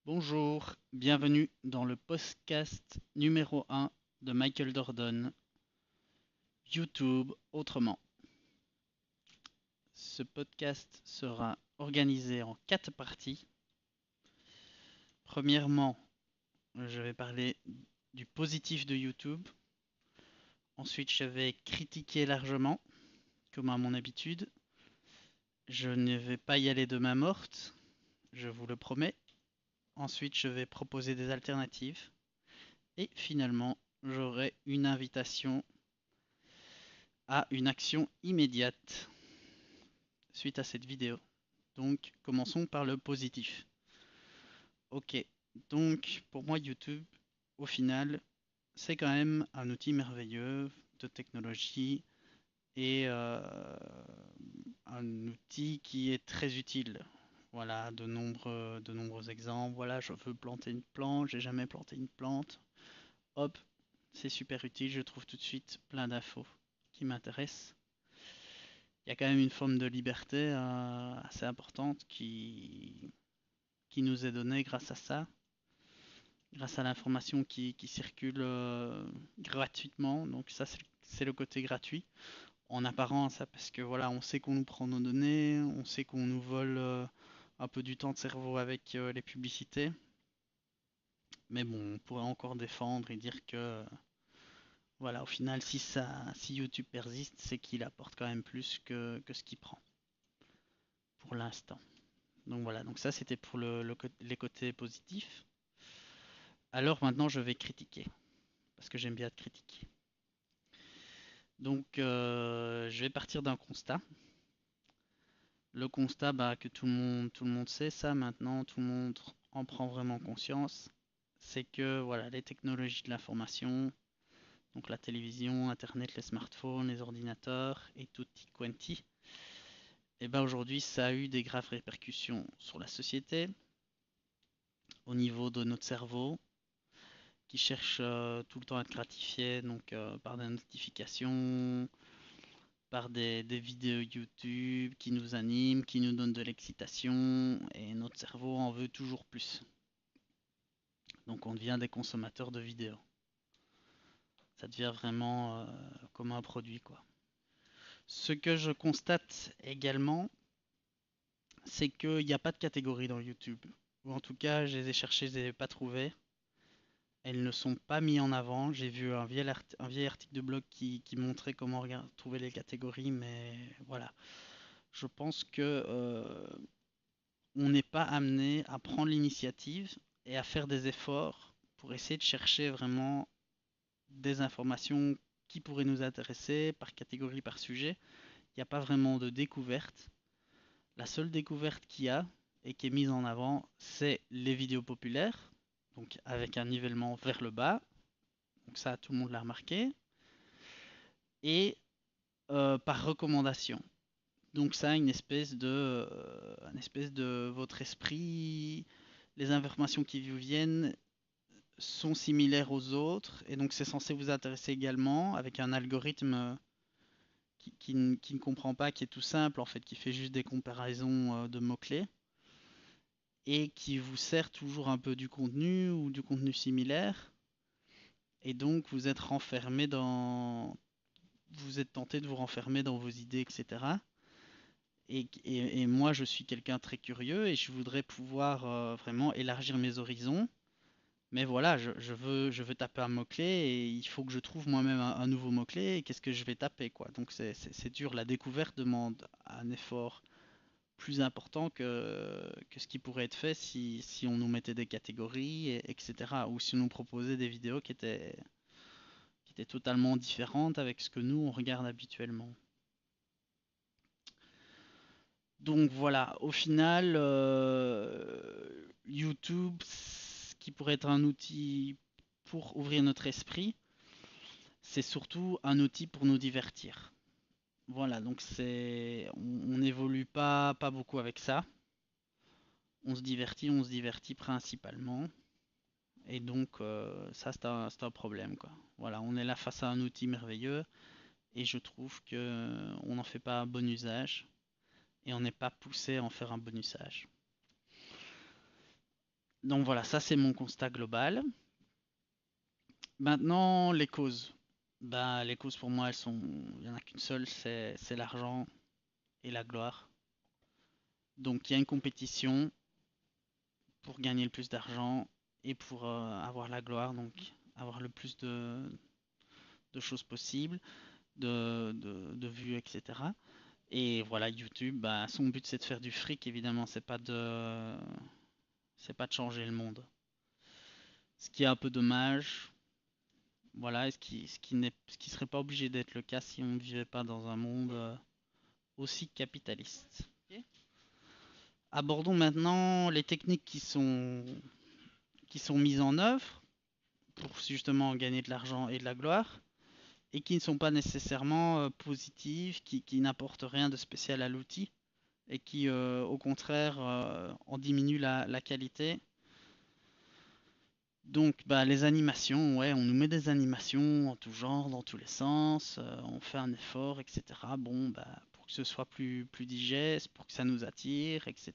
Bonjour, bienvenue dans le podcast numéro 1 de Michael Dordon, YouTube autrement. Ce podcast sera organisé en 4 parties. Premièrement, je vais parler du positif de YouTube. Ensuite, je vais critiquer largement, comme à mon habitude. Je ne vais pas y aller de main morte, je vous le promets. Ensuite, je vais proposer des alternatives. Et finalement, j'aurai une invitation à une action immédiate suite à cette vidéo. Donc, commençons par le positif. Ok, donc pour moi YouTube, au final, c'est quand même un outil merveilleux de technologie et un outil qui est très utile. Voilà, de nombreux exemples. Voilà, je veux planter une plante, j'ai jamais planté une plante. Hop, c'est super utile, je trouve tout de suite plein d'infos qui m'intéressent. Il y a quand même une forme de liberté assez importante qui nous est donnée grâce à ça, grâce à l'information qui circule gratuitement. Donc ça, c'est le côté gratuit. En apparence, parce que voilà, on sait qu'on nous prend nos données, on sait qu'on nous vole un peu du temps de cerveau avec les publicités. Mais bon, on pourrait encore défendre et dire que voilà, au final, si YouTube persiste, c'est qu'il apporte quand même plus que ce qu'il prend pour l'instant. Donc voilà, donc ça c'était pour les côtés positifs. Alors maintenant je vais critiquer, parce que j'aime bien être critiqué. Donc je vais partir d'un constat. Le constat que tout le monde sait ça maintenant, tout le monde en prend vraiment conscience, c'est que voilà, les technologies de l'information, donc la télévision, Internet, les smartphones, les ordinateurs et tutti quanti, et aujourd'hui ça a eu des graves répercussions sur la société, au niveau de notre cerveau, qui cherche tout le temps à être gratifié, donc par des notifications, par des vidéos YouTube qui nous animent, qui nous donnent de l'excitation, et notre cerveau en veut toujours plus. Donc on devient des consommateurs de vidéos. Ça devient vraiment comme un produit, quoi. Ce que je constate également, c'est qu'il n'y a pas de catégorie dans YouTube. Ou en tout cas, je les ai cherchées, je ne les ai pas trouvées. Elles ne sont pas mises en avant. J'ai vu un vieil article de blog qui montrait comment trouver les catégories, mais voilà. Je pense que on n'est pas amené à prendre l'initiative et à faire des efforts pour essayer de chercher vraiment des informations qui pourraient nous intéresser par catégorie, par sujet. Il n'y a pas vraiment de découverte. La seule découverte qu'il y a et qui est mise en avant, c'est les vidéos populaires, donc avec un nivellement vers le bas. Donc ça, tout le monde l'a remarqué. Et par recommandation. Donc ça, une espèce de votre esprit, les informations qui vous viennent sont similaires aux autres, et donc c'est censé vous intéresser également, avec un algorithme qui ne comprend pas, qui est tout simple en fait, qui fait juste des comparaisons de mots-clés, et qui vous sert toujours un peu du contenu ou du contenu similaire, et donc vous êtes renfermé vous êtes tenté de vous renfermer dans vos idées, etc. Et moi, je suis quelqu'un très curieux et je voudrais pouvoir vraiment élargir mes horizons. Mais voilà, je veux taper un mot-clé et il faut que je trouve moi-même un nouveau mot-clé. Et qu'est-ce que je vais taper, quoi. Donc c'est dur. La découverte demande un effort plus important que ce qui pourrait être fait si on nous mettait des catégories, etc. Ou si on nous proposait des vidéos qui étaient totalement différentes avec ce que nous, on regarde habituellement. Donc voilà, au final, YouTube, qui pourrait être un outil pour ouvrir notre esprit, c'est surtout un outil pour nous divertir. Voilà, donc on n'évolue pas beaucoup avec ça. On se divertit principalement. Et donc ça c'est un problème, quoi. Voilà, on est là face à un outil merveilleux et je trouve que on n'en fait pas un bon usage et on n'est pas poussé à en faire un bon usage. Donc voilà, ça c'est mon constat global. Maintenant, les causes. Bah, les causes pour moi, il y en a qu'une seule, c'est l'argent et la gloire. Donc il y a une compétition pour gagner le plus d'argent et pour avoir la gloire, donc avoir le plus de choses possibles, de vues, etc. Et voilà, YouTube, bah, son but c'est de faire du fric, évidemment, c'est pas de changer le monde. Ce qui est un peu dommage, voilà, et ce qui serait pas obligé d'être le cas si on ne vivait pas dans un monde aussi capitaliste. Ok. Abordons maintenant les techniques qui sont mises en œuvre pour justement gagner de l'argent et de la gloire, et qui ne sont pas nécessairement positives, qui n'apportent rien de spécial à l'outil, et qui au contraire en diminuent la qualité. Donc bah, les animations, ouais, on nous met des animations en tout genre, dans tous les sens, on fait un effort, etc. Bon, bah, pour que ce soit plus digeste, pour que ça nous attire, etc.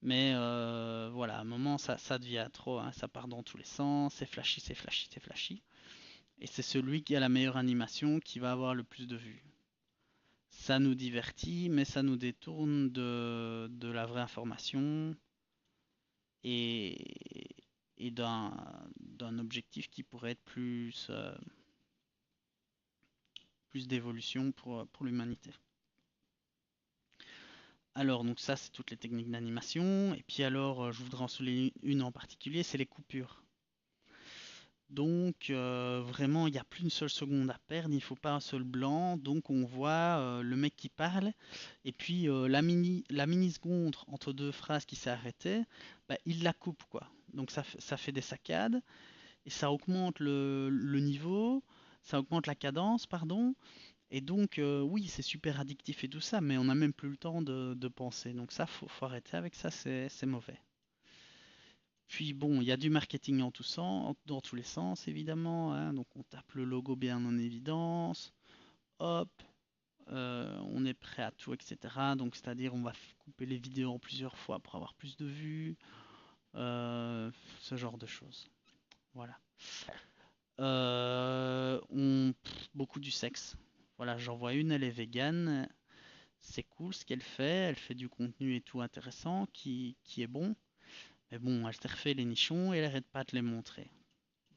Mais voilà, à un moment ça devient trop, hein, ça part dans tous les sens, c'est flashy, c'est flashy, c'est flashy. Et c'est celui qui a la meilleure animation qui va avoir le plus de vues. Ça nous divertit, mais ça nous détourne de la vraie information et, et d'un objectif qui pourrait être plus d'évolution pour l'humanité. Alors, donc ça, c'est toutes les techniques d'animation. Et puis alors, je voudrais en souligner une en particulier, c'est les coupures. Donc vraiment, il n'y a plus une seule seconde à perdre, il ne faut pas un seul blanc. Donc on voit le mec qui parle, et puis la mini seconde entre deux phrases qui s'est arrêtée, bah, il la coupe quoi. Donc ça fait des saccades, et ça augmente le niveau, ça augmente la cadence, pardon. Et donc oui, c'est super addictif et tout ça, mais on n'a même plus le temps de penser. Donc ça, faut arrêter avec ça, c'est mauvais. Puis bon, il y a du marketing en tout sens, dans tous les sens évidemment, hein. Donc on tape le logo bien en évidence, hop, on est prêt à tout, etc. Donc c'est-à-dire on va couper les vidéos en plusieurs fois pour avoir plus de vues, ce genre de choses. Voilà. Beaucoup du sexe. Voilà, j'en vois une, elle est végane. C'est cool ce qu'elle fait. Elle fait du contenu et tout intéressant qui est bon. Mais bon, elle s'est refait les nichons et elle arrête pas de les montrer.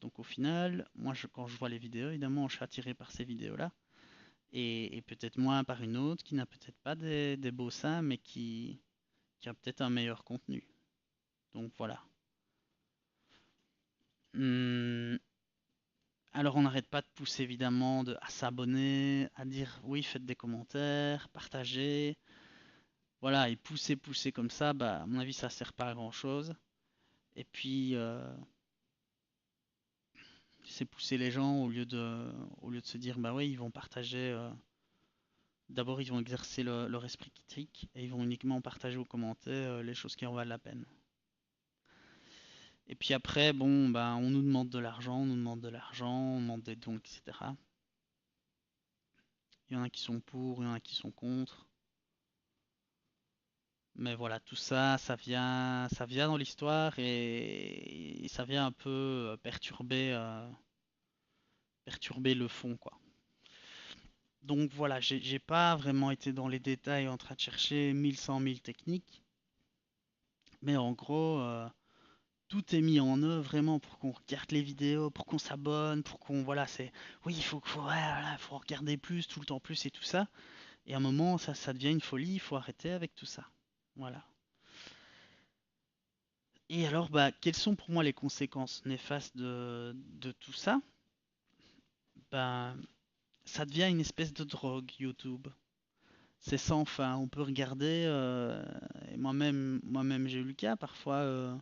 Donc au final, moi quand je vois les vidéos, évidemment, je suis attiré par ces vidéos-là. Et peut-être moins par une autre qui n'a peut-être pas des beaux seins, mais qui a peut-être un meilleur contenu. Donc voilà. Hum, alors on n'arrête pas de pousser évidemment à s'abonner, à dire oui, faites des commentaires, partagez. Voilà, et pousser comme ça, bah, à mon avis, ça sert pas à grand-chose. Et puis, c'est pousser les gens au lieu de se dire, bah oui, ils vont partager. D'abord, ils vont exercer leur esprit critique et ils vont uniquement partager ou commenter les choses qui en valent la peine. Et puis après, bon, bah, on nous demande de l'argent, on nous demande de l'argent, on demande des dons, etc. Il y en a qui sont pour, il y en a qui sont contre. Mais voilà, tout ça, ça vient dans l'histoire et ça vient un peu perturber le fond, quoi. Donc voilà, j'ai pas vraiment été dans les détails en train de chercher 1100 000 techniques, mais en gros, tout est mis en œuvre vraiment pour qu'on regarde les vidéos, pour qu'on s'abonne, pour qu'on, voilà, oui, ouais, voilà, faut regarder plus, tout le temps plus et tout ça. Et à un moment, ça devient une folie, il faut arrêter avec tout ça. Voilà. Et alors, bah, quelles sont pour moi les conséquences néfastes de tout ça? Bah, ça devient une espèce de drogue, YouTube. C'est sans fin. On peut regarder, et moi-même j'ai eu le cas, parfois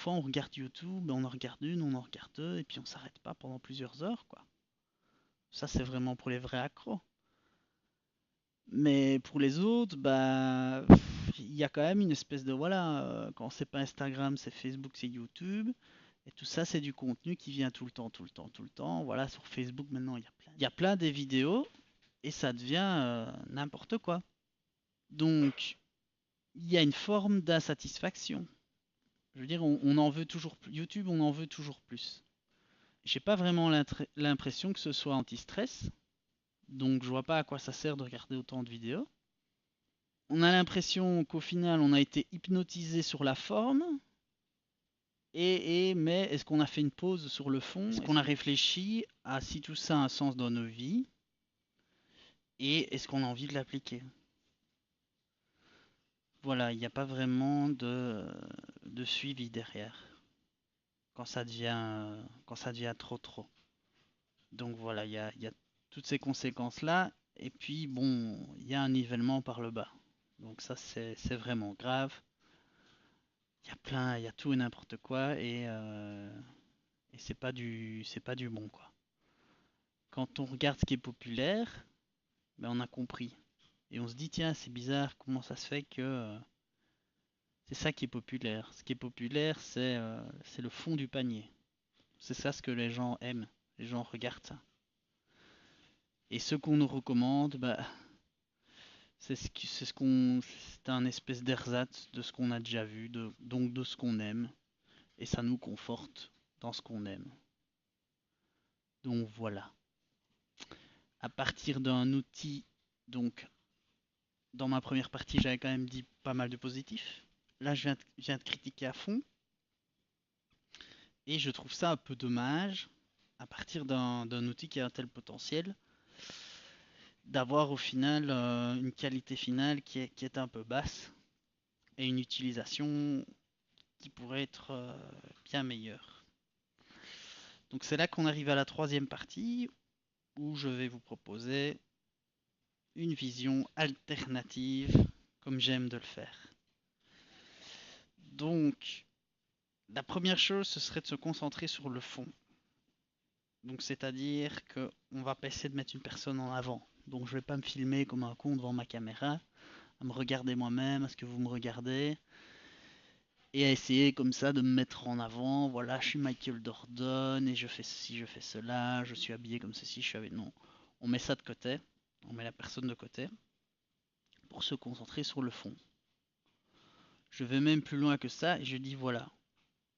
on regarde YouTube, on en regarde une, on en regarde deux, et puis on s'arrête pas pendant plusieurs heures, quoi. Ça, c'est vraiment pour les vrais accros. Mais pour les autres, bah, il y a quand même une espèce de, voilà, quand c'est pas Instagram, c'est Facebook, c'est YouTube. Et tout ça, c'est du contenu qui vient tout le temps, tout le temps, tout le temps. Voilà, sur Facebook, maintenant, il y a plein des vidéos et ça devient n'importe quoi. Donc, il y a une forme d'insatisfaction. Je veux dire, on en veut toujours plus. YouTube, on en veut toujours plus. J'ai pas vraiment l'impression que ce soit anti-stress, donc je vois pas à quoi ça sert de regarder autant de vidéos. On a l'impression qu'au final, on a été hypnotisé sur la forme, mais est-ce qu'on a fait une pause sur le fond? Est-ce qu'on a réfléchi à si tout ça a un sens dans nos vies? Et est-ce qu'on a envie de l'appliquer? Voilà, il n'y a pas vraiment de suivi derrière quand ça devient trop trop. Donc voilà, il y a toutes ces conséquences-là. Et puis bon, il y a un nivellement par le bas. Donc ça c'est vraiment grave. Il y a tout et n'importe quoi et c'est pas du bon quoi. Quand on regarde ce qui est populaire, ben on a compris. Et on se dit tiens c'est bizarre, comment ça se fait que c'est ça qui est populaire. Ce qui est populaire c'est le fond du panier. C'est ça ce que les gens aiment. Les gens regardent ça. Et ce qu'on nous recommande, bah, c'est un espèce d'ersatz de ce qu'on a déjà vu, donc de ce qu'on aime, et ça nous conforte dans ce qu'on aime. Donc voilà. À partir d'un outil, donc dans ma première partie, j'avais quand même dit pas mal de positifs. Là, je viens de critiquer à fond, et je trouve ça un peu dommage, à partir d'un outil qui a un tel potentiel, d'avoir au final une qualité finale qui est un peu basse et une utilisation qui pourrait être bien meilleure. Donc c'est là qu'on arrive à la troisième partie où je vais vous proposer une vision alternative comme j'aime de le faire. Donc la première chose ce serait de se concentrer sur le fond. Donc c'est-à-dire que on va pas essayer de mettre une personne en avant. Donc je vais pas me filmer comme un con devant ma caméra, à me regarder moi-même, à ce que vous me regardez, et à essayer comme ça de me mettre en avant. Voilà, je suis Michael Jordan et je fais ceci, je fais cela, je suis habillé comme ceci, je suis habillé. Non, on met ça de côté, on met la personne de côté pour se concentrer sur le fond. Je vais même plus loin que ça et je dis voilà,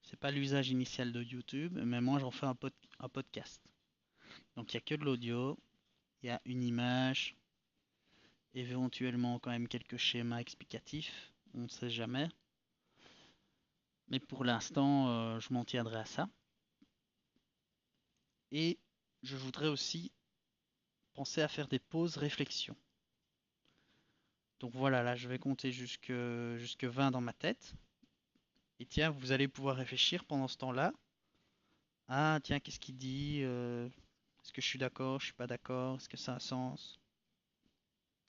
c'est pas l'usage initial de YouTube, mais moi j'en fais un podcast. Donc il n'y a que de l'audio, il y a une image, éventuellement quand même quelques schémas explicatifs, on ne sait jamais. Mais pour l'instant, je m'en tiendrai à ça. Et je voudrais aussi penser à faire des pauses réflexion. Donc voilà, là je vais compter jusque 20 dans ma tête. Et tiens, vous allez pouvoir réfléchir pendant ce temps-là. Ah tiens, qu'est-ce qu'il dit est-ce que je suis d'accord, je suis pas d'accord, est-ce que ça a un sens?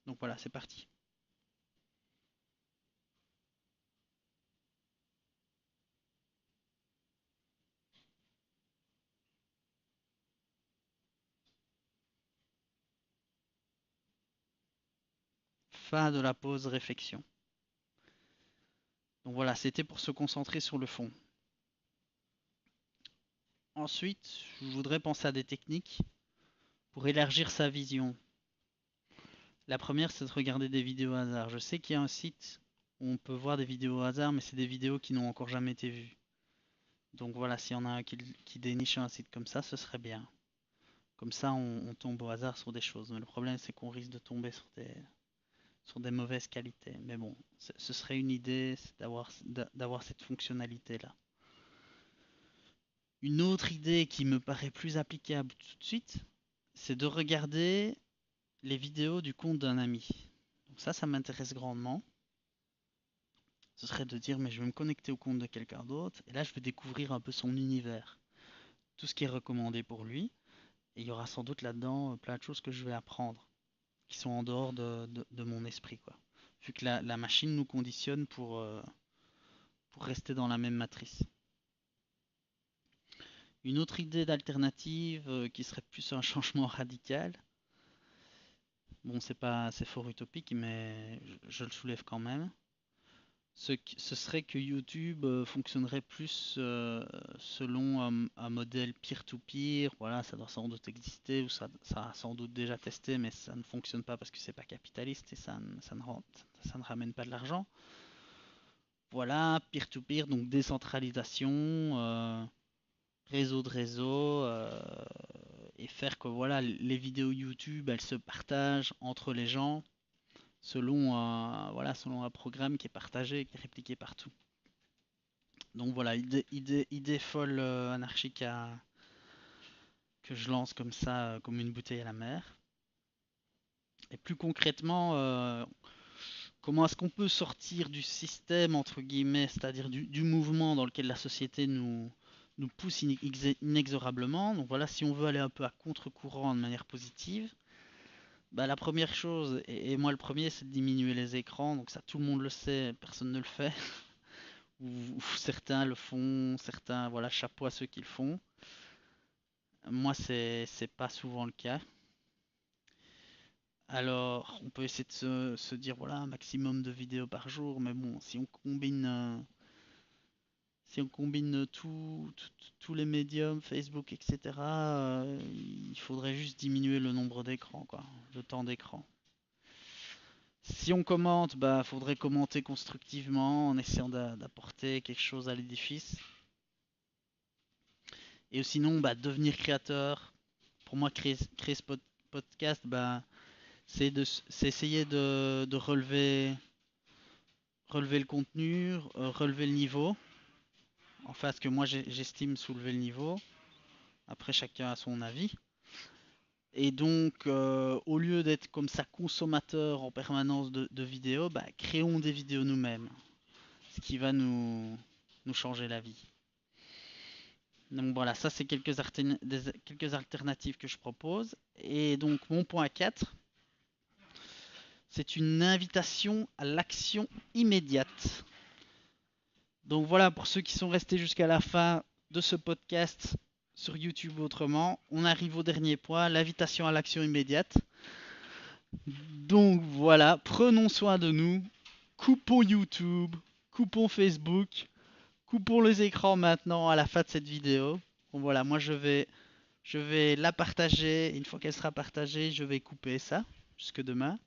Donc voilà, c'est parti. Fin de la pause réflexion. Donc voilà, c'était pour se concentrer sur le fond. Ensuite, je voudrais penser à des techniques pour élargir sa vision. La première, c'est de regarder des vidéos au hasard. Je sais qu'il y a un site où on peut voir des vidéos au hasard, mais c'est des vidéos qui n'ont encore jamais été vues. Donc voilà, s'il y en a un qui déniche un site comme ça, ce serait bien. Comme ça, on tombe au hasard sur des choses. Mais le problème, c'est qu'on risque de tomber sur des mauvaises qualités. Mais bon, ce serait une idée d'avoir cette fonctionnalité-là. Une autre idée qui me paraît plus applicable tout de suite, c'est de regarder les vidéos du compte d'un ami. Donc ça m'intéresse grandement. Ce serait de dire, mais je vais me connecter au compte de quelqu'un d'autre, et là je vais découvrir un peu son univers, tout ce qui est recommandé pour lui, et il y aura sans doute là-dedans plein de choses que je vais apprendre, qui sont en dehors de mon esprit, quoi. Vu que la machine nous conditionne pour rester dans la même matrice. Une autre idée d'alternative qui serait plus un changement radical, bon c'est fort utopique, mais je le soulève quand même. Ce serait que YouTube fonctionnerait plus selon un modèle peer-to-peer. Voilà, ça doit sans doute exister ou ça a sans doute déjà testé, mais ça ne fonctionne pas parce que c'est pas capitaliste et ça ne ramène pas de l'argent. voilà, peer-to-peer, donc décentralisation, réseau de réseau, et faire que voilà, les vidéos YouTube, elles se partagent entre les gens selon voilà, selon un programme qui est partagé, qui est répliqué partout. Donc voilà, idée folle anarchique que je lance comme ça, comme une bouteille à la mer. Et plus concrètement, comment est-ce qu'on peut sortir du système, entre guillemets, c'est-à-dire du mouvement dans lequel la société nous pousse inexorablement. Donc voilà, si on veut aller un peu à contre-courant de manière positive, bah, la première chose, et moi le premier, c'est de diminuer les écrans. Donc ça, tout le monde le sait, personne ne le fait. Ou certains le font, certains, voilà, chapeau à ceux qui le font. Moi, c'est pas souvent le cas. Alors, on peut essayer de se dire, voilà, un maximum de vidéos par jour, mais bon, si on combine tous les médiums, Facebook, etc., il faudrait juste diminuer le nombre d'écrans, quoi, le temps d'écran. Si on commente, bah, faudrait commenter constructivement en essayant d'apporter quelque chose à l'édifice. Et sinon, bah, devenir créateur. Pour moi, créer ce podcast, bah, c'est essayer de relever le contenu, relever le niveau. Enfin, ce que moi j'estime soulever le niveau. Après, chacun a son avis. Et donc, au lieu d'être comme ça consommateur en permanence de vidéos, bah, créons des vidéos nous-mêmes. Ce qui va nous changer la vie. Donc voilà, ça c'est quelques alternatives que je propose. Et donc mon point 4, c'est une invitation à l'action immédiate. Donc voilà, pour ceux qui sont restés jusqu'à la fin de ce podcast sur YouTube autrement, on arrive au dernier point, l'invitation à l'action immédiate. Donc voilà, prenons soin de nous, coupons YouTube, coupons Facebook, coupons les écrans maintenant à la fin de cette vidéo. Bon voilà, moi je vais la partager, une fois qu'elle sera partagée, je vais couper ça jusque demain.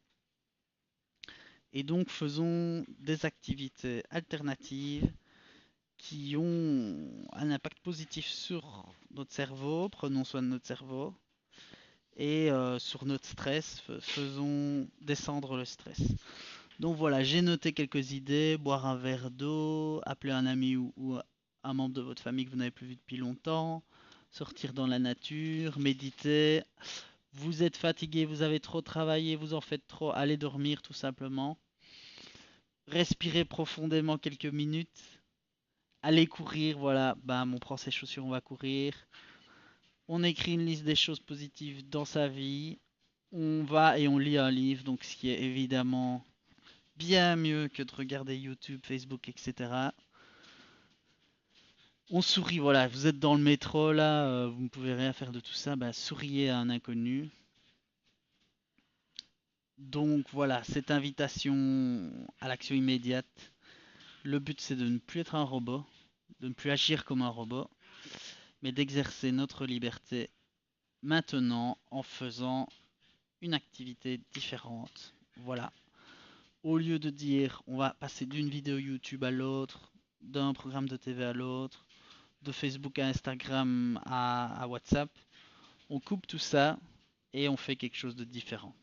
Et donc faisons des activités alternatives qui ont un impact positif sur notre cerveau, prenons soin de notre cerveau, et sur notre stress, faisons descendre le stress. Donc voilà, j'ai noté quelques idées, boire un verre d'eau, appeler un ami ou un membre de votre famille que vous n'avez plus vu depuis longtemps, sortir dans la nature, méditer. Vous êtes fatigué, vous avez trop travaillé, vous en faites trop, allez dormir tout simplement. Respirez profondément quelques minutes. Allez courir, voilà, bam, on prend ses chaussures, on va courir. On écrit une liste des choses positives dans sa vie. On va et on lit un livre, donc ce qui est évidemment bien mieux que de regarder YouTube, Facebook, etc. On sourit, voilà, vous êtes dans le métro là, vous ne pouvez rien faire de tout ça, bah, souriez à un inconnu. Donc voilà, cette invitation à l'action immédiate, le but c'est de ne plus être un robot, de ne plus agir comme un robot, mais d'exercer notre liberté maintenant en faisant une activité différente. Voilà. Au lieu de dire on va passer d'une vidéo YouTube à l'autre, d'un programme de TV à l'autre, de Facebook à Instagram à WhatsApp, on coupe tout ça et on fait quelque chose de différent.